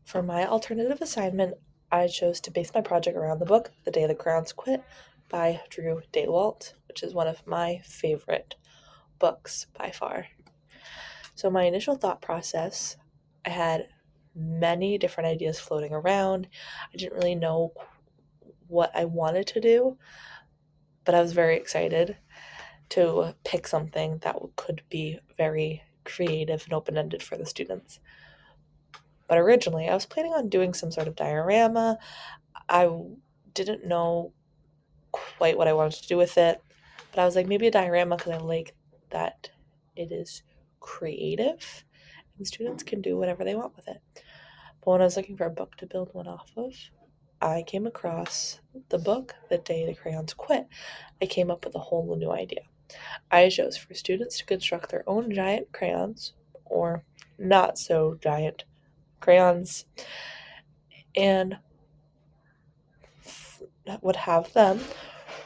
For my alternative assignment, I chose to base my project around the book The Day the Crayons Quit by Drew Daywalt, which is one of my favorite books by far. So, my initial thought process, I had many different ideas floating around. I didn't really know what I wanted to do, but I was very excited to pick something that could be very creative and open ended for the students. But originally, I was planning on doing some sort of diorama. I didn't know quite what I wanted to do with it, but I was like, maybe a diorama because I like that it is creative and students can do whatever they want with it. But when I was looking for a book to build one off of, I came across the book The Day the Crayons Quit. I came up with a whole new idea. I chose for students to construct their own giant crayons, or not so giant crayons, and would have them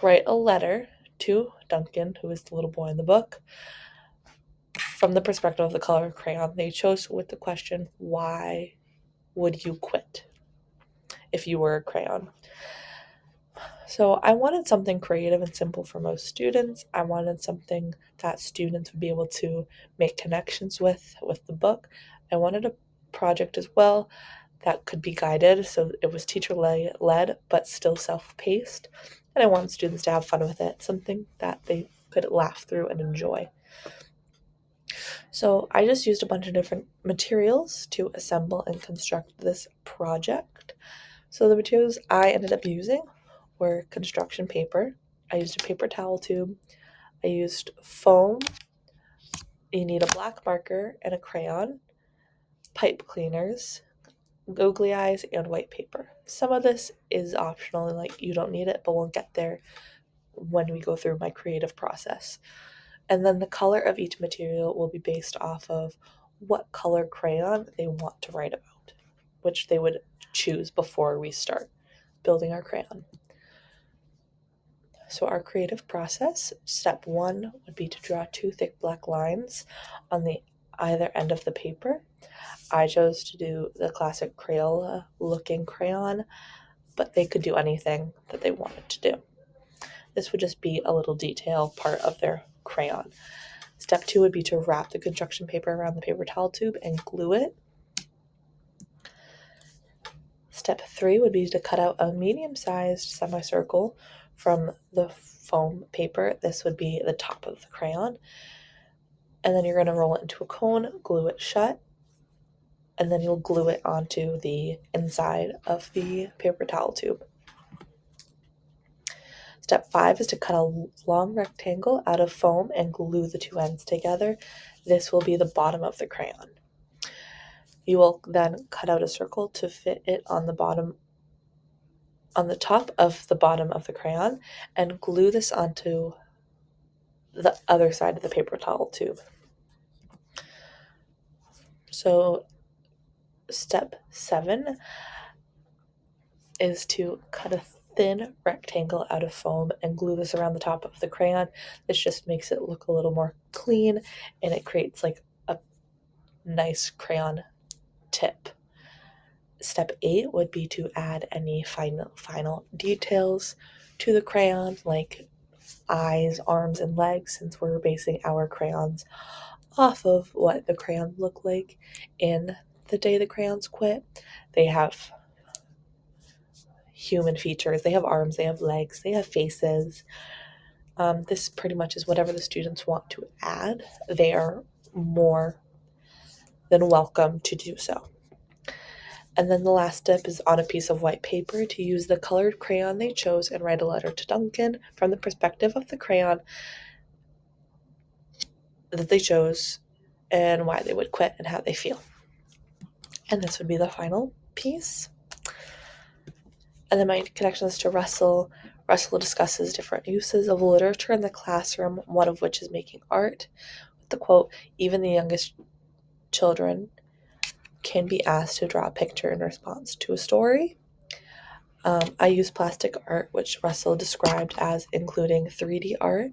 write a letter to Duncan, who is the little boy in the book, from the perspective of the color crayon they chose, with the question, why would you quit if you were a crayon? So I wanted something creative and simple for most students. I wanted something that students would be able to make connections with the book. I wanted a project as well that could be guided, so it was teacher led but still self-paced. And I wanted students to have fun with it, something that they could laugh through and enjoy. So I just used a bunch of different materials to assemble and construct this project. So the materials I ended up using were construction paper. I used a paper towel tube. I used foam. You need a black marker and a crayon, pipe cleaners, googly eyes, and white paper. Some of this is optional, like you don't need it, but we'll get there when we go through my creative process. And then the color of each material will be based off of what color crayon they want to write about, which they would choose before we start building our crayon. So our creative process, step one would be to draw two thick black lines on the either end of the paper. I chose to do the classic Crayola looking crayon, but they could do anything that they wanted to do. This would just be a little detail part of their crayon. Step two would be to wrap the construction paper around the paper towel tube and glue it. Step three would be to cut out a medium-sized semicircle from the foam paper. This would be the top of the crayon. And then you're going to roll it into a cone, glue it shut, and then you'll glue it onto the inside of the paper towel tube. Step five is to cut a long rectangle out of foam and glue the two ends together. This will be the bottom of the crayon. You will then cut out a circle to fit it on the top of the bottom of the crayon and glue this onto the other side of the paper towel tube. So step 7 is to cut a thin rectangle out of foam and glue this around the top of the crayon. This just makes it look a little more clean and it creates like a nice crayon tip. Step 8 would be to add any final details to the crayon, like eyes, arms, and legs, since we're basing our crayons off of what the crayons look like in The Day the Crayons Quit. They have human features, they have arms, they have legs, they have faces. This pretty much is whatever the students want to add. They are more than welcome to do so. And then the last step is on a piece of white paper to use the colored crayon they chose and write a letter to Duncan from the perspective of the crayon that they chose and why they would quit and how they feel. And this would be the final piece. And then my connections to Russell. Russell discusses different uses of literature in the classroom, one of which is making art. With the quote, even the youngest children can be asked to draw a picture in response to a story. I use plastic art, which Russell described as including 3D art.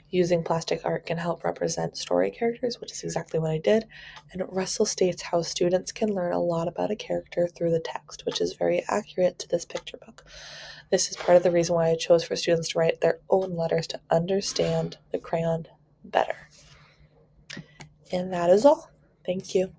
Using plastic art can help represent story characters, which is exactly what I did. And Russell states how students can learn a lot about a character through the text, which is very accurate to this picture book. This is part of the reason why I chose for students to write their own letters to understand the crayon better. And that is all. Thank you.